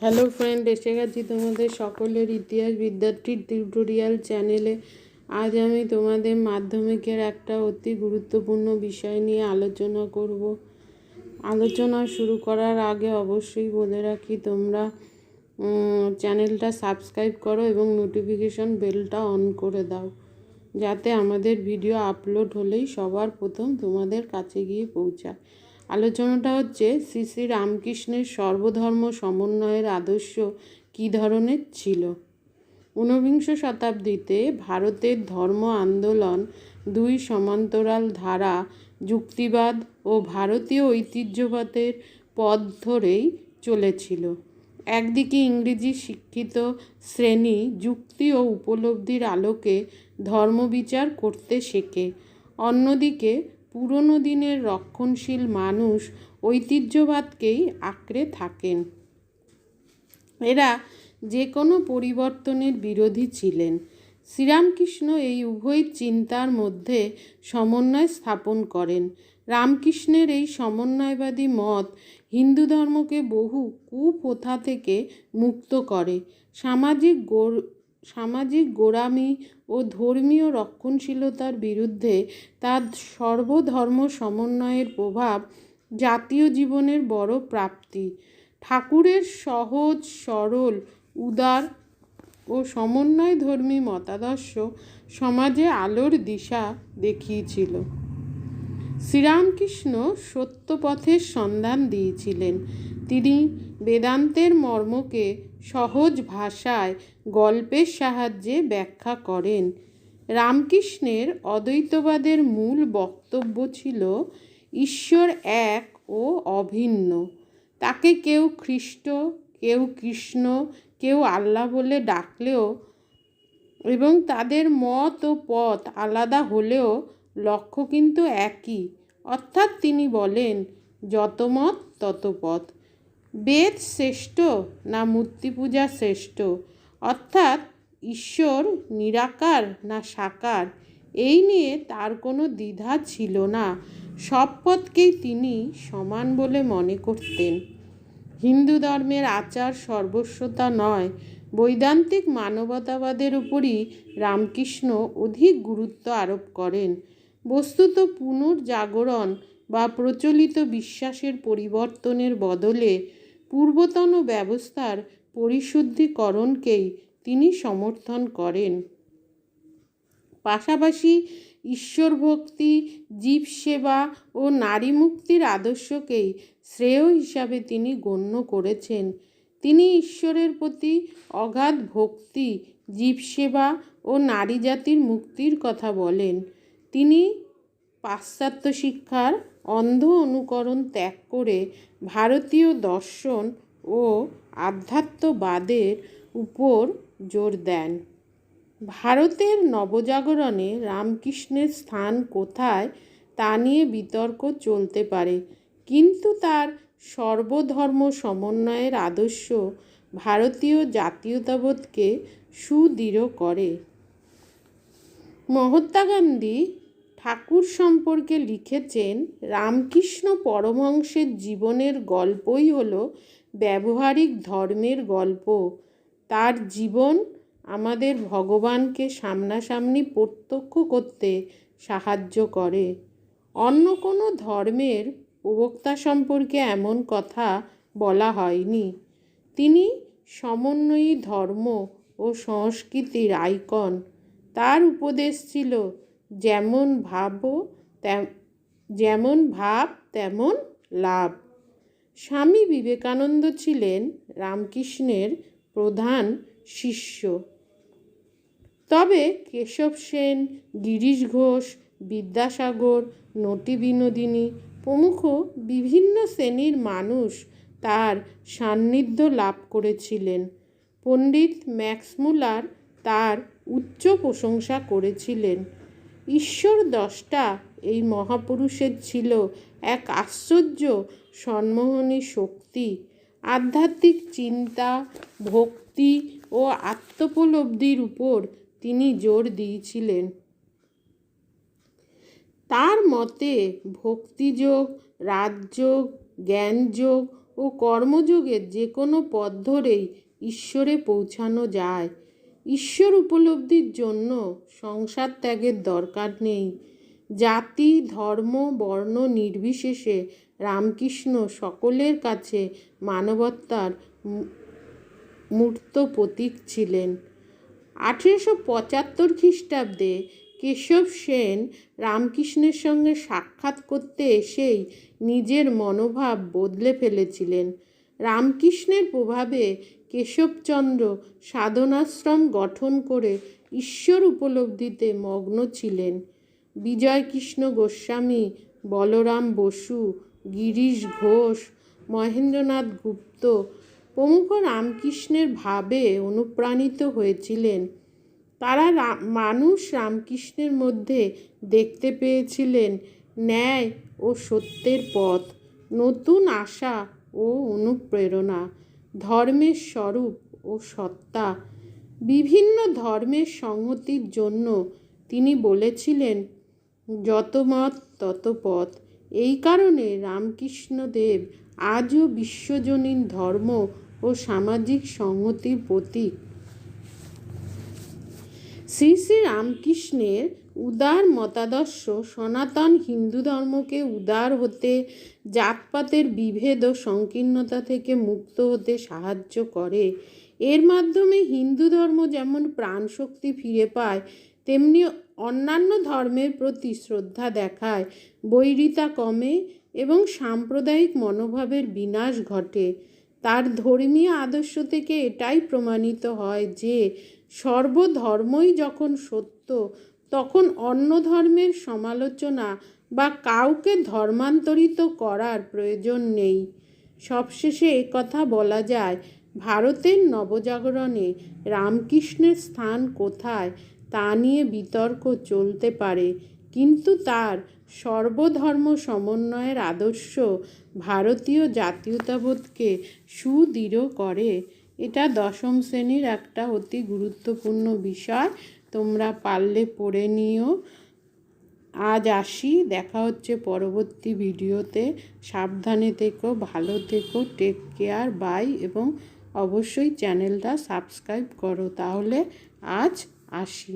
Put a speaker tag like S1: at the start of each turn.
S1: Hello friend, এসে গেছি তোমাদের সকলের ইতিহাস বিদ্যার্থী টিউটোরিয়াল চ্যানেলে। আজ আমি তোমাদের মাধ্যমিকের একটা অতি গুরুত্বপূর্ণ বিষয় নিয়ে আলোচনা করব। আলোচনা শুরু করার আগে অবশ্যই বলে রাখি, তোমরা চ্যানেলটা সাবস্ক্রাইব করো এবং নোটিফিকেশন বেলটা অন করে দাও, যাতে আমাদের ভিডিও আপলোড হলেই সবার প্রথম তোমাদের কাছে গিয়ে পৌঁছায়। আলোচনাটা হচ্ছে শ্রী শ্রী রামকৃষ্ণের সর্বধর্ম সমন্বয়ের আদর্শ কী ধরনের ছিল। ঊনবিংশ শতাব্দীতে ভারতের ধর্ম আন্দোলন দুই সমান্তরাল ধারা, যুক্তিবাদ ও ভারতীয় ঐতিহ্যবাদের পথ ধরেই চলেছিল। একদিকে ইংরেজি শিক্ষিত শ্রেণী যুক্তি ও উপলব্ধির আলোকে ধর্মবিচার করতে শেখে, অন্যদিকে পুরনো দিনের রক্ষণশীল মানুষ ঐতিহ্যবাদকেই আঁকড়ে থাকেন। এরা যে কোনো পরিবর্তনের বিরোধী ছিলেন। শ্রীরামকৃষ্ণ এই উভয় চিন্তার মধ্যে সমন্বয় স্থাপন করেন। রামকৃষ্ণের এই সমন্বয়বাদী মত হিন্দু ধর্মকে বহু কুপ্রথা থেকে মুক্ত করে। সামাজিক গোঁড়ামি ও ধর্মীয় রক্ষণশীলতার বিরুদ্ধে তার সর্বধর্ম সমন্বয়ের প্রভাব জাতীয় জীবনের বড় প্রাপ্তি। ঠাকুরের সহজ সরল উদার ও সমন্বয়ধর্মী মতাদর্শ সমাজে আলোর দিশা দেখিয়েছিল। শ্রীরামকৃষ্ণ সত্যপথের সন্ধান দিয়েছিলেন। তিনি বেদান্তের মর্মকে সহজ ভাষায় গল্পের সাহায্যে ব্যাখ্যা করেন। রামকৃষ্ণের অদ্বৈতবাদের মূল বক্তব্য ছিল ঈশ্বর এক ও অভিন্ন। তাকে কেউ খ্রিস্ট, কেউ কৃষ্ণ, কেউ আল্লাহ বলে ডাকলেও এবং তাদের মত ও পথ আলাদা হলেও লক্ষ্য কিন্তু একই। অর্থাৎ তিনি বলেন, যত মত তত পথ। বেদ শ্রেষ্ঠ না মূর্তি পূজা শ্রেষ্ঠ, অর্থাৎ ঈশ্বর নিরাকার না সাকার, এই নিয়ে তার কোনো দ্বিধা ছিল না। সব পথকেই তিনি সমান বলে মনে করতেন। হিন্দু ধর্মের আচার সর্বস্বতা নয়, বৈদান্তিক মানবতাবাদের উপরই রামকৃষ্ণ অধিক গুরুত্ব আরোপ করেন। বস্তুত পুনর্জাগরণ বা প্রচলিত বিশ্বাসের পরিবর্তনের বদলে পূর্বতন ব্যবস্থার পরিশুদ্ধিকরণকেই তিনি সমর্থন করেন। পাশাপাশি ঈশ্বর ভক্তি, জীব সেবা ও নারী মুক্তির আদর্শকেই শ্রেয় হিসাবে তিনি গণ্য করেছেন। তিনি ঈশ্বরের প্রতি অগাধ ভক্তি, জীব সেবা ও নারী জাতির মুক্তির কথা বলেন। তিনি পাশ্চাত্য শিক্ষার অন্ধ অনুকরণ ত্যাগ করে ভারতীয় দর্শন ও আধ্যাত্মবাদের উপর জোর দেন। ভারতের নবজাগরণে রামকৃষ্ণের স্থান কোথায় তা নিয়ে বিতর্ক চলতে পারে, কিন্তু তার সর্বধর্ম সমন্বয়ের আদর্শ ভারতীয় জাতীয়তাবোধকে সুদৃঢ় করে। মহাত্মা গান্ধী ঠাকুর সম্পর্কে লিখেছেন, রামকৃষ্ণ পরমহংসের জীবনের গল্পই হলো ব্যবহারিক ধর্মের গল্প। তার জীবন আমাদের ভগবানকে সামনাসামনি প্রত্যক্ষ করতে সাহায্য করে। অন্য কোনো ধর্মের প্রবক্তা সম্পর্কে এমন কথা বলা হয়নি। তিনি সমন্বয়ী ধর্ম ও সংস্কৃতির আইকন। তার উপদেশ ছিল, যেমন ভাব তেমন লাভ। স্বামী বিবেকানন্দ ছিলেন রামকৃষ্ণের প্রধান শিষ্য। তবে কেশব সেন, গিরিশ ঘোষ, বিদ্যাসাগর, নটি বিনোদিনী প্রমুখ বিভিন্ন শ্রেণীর মানুষ তার সান্নিধ্য লাভ করেছিলেন। পণ্ডিত ম্যাক্সমূলার তার উচ্চ প্রশংসা করেছিলেন। ঈশ্বর দ্রষ্টা এই মহাপুরুষের ছিল এক আশ্চর্য সম্মোহনী শক্তি। আধ্যাত্মিক চিন্তা, ভক্তি ও আত্মোপলব্ধির উপর তিনি জোর দিয়েছিলেন। তার মতে ভক্তিযোগ, রাজযোগ, জ্ঞানযোগ ও ও কর্মযোগের যে কোনো পথ ধরেই ঈশ্বরে পৌঁছানো যায়। ঈশ্বর উপলব্ধির জন্য সংসার ত্যাগের দরকার নেই। জাতি, ধর্ম, বর্ণ নির্বিশেষে রামকৃষ্ণ সকলের কাছে মানবতার মূর্ত প্রতীক ছিলেন। 1875 খ্রিস্টাব্দে কেশব সেন রামকৃষ্ণের সঙ্গে সাক্ষাৎ করতে এসেই নিজের মনোভাব বদলে ফেলেছিলেন। রামকৃষ্ণের প্রভাবে কেশবচন্দ্র সাধনাশ্রম গঠন করে ঈশ্বর উপলব্ধিতে মগ্ন ছিলেন। বিজয়কৃষ্ণ গোস্বামী, বলরাম বসু, গিরিশ ঘোষ, মহেন্দ্রনাথ গুপ্ত প্রমুখ রামকৃষ্ণের ভাবে অনুপ্রাণিত হয়েছিলেন। তারা মানুষ রামকৃষ্ণের মধ্যে দেখতে পেয়েছিলেন ন্যায় ও সত্যের পথ, নতুন আশা ও অনুপ্রেরণা, ধর্মের স্বরূপ ও সত্তা। বিভিন্ন ধর্মের সংহতির জন্য তিনি বলেছিলেন, যত মত তত পথ। এই কারণে রামকৃষ্ণদেব আজও বিশ্বজনীন ধর্ম ও সামাজিক সংহতির প্রতীক। শ্রী শ্রী রামকৃষ্ণের উদার মতাদর্শ সনাতন হিন্দু ধর্মকে উদার হতে, জাতপাতের বিভেদ ও সংকীর্ণতা থেকে মুক্ত হতে সাহায্য করে। এর মাধ্যমে হিন্দু ধর্ম যেমন প্রাণশক্তি ফিরে পায়, তেমনি অন্যান্য ধর্মের প্রতি শ্রদ্ধা দেখায়, বৈরিতা কমে এবং সাম্প্রদায়িক মনোভাবের বিনাশ ঘটে। তার ধর্মীয় আদর্শ থেকে এটাই প্রমাণিত হয় যে সর্বধর্মই যখন সত্য, তখন অন্য ধর্মের সমালোচনা বা কাউকে ধর্মান্তরিত করার প্রয়োজন নেই। সবশেষে একথা বলা যায়, ভারতের নবজাগরণে রামকৃষ্ণের স্থান কোথায় তা নিয়ে বিতর্ক চলতে পারে, কিন্তু তার সর্বধর্ম সমন্বয়ের আদর্শ ভারতীয় জাতীয়তাবোধকে সুদৃঢ় করে। এটা দশম শ্রেণীর একটা অতি গুরুত্বপূর্ণ বিষয়, তোমরা পারলে পড়ে নিও। আজ আসি, দেখা হচ্ছে পরবর্তী ভিডিওতে। সাবধানে থেকো, ভালো থেকো, টেক কেয়ার, বাই, এবং অবশ্যই চ্যানেলটা সাবস্ক্রাইব করো। তাহলে আজ আসি।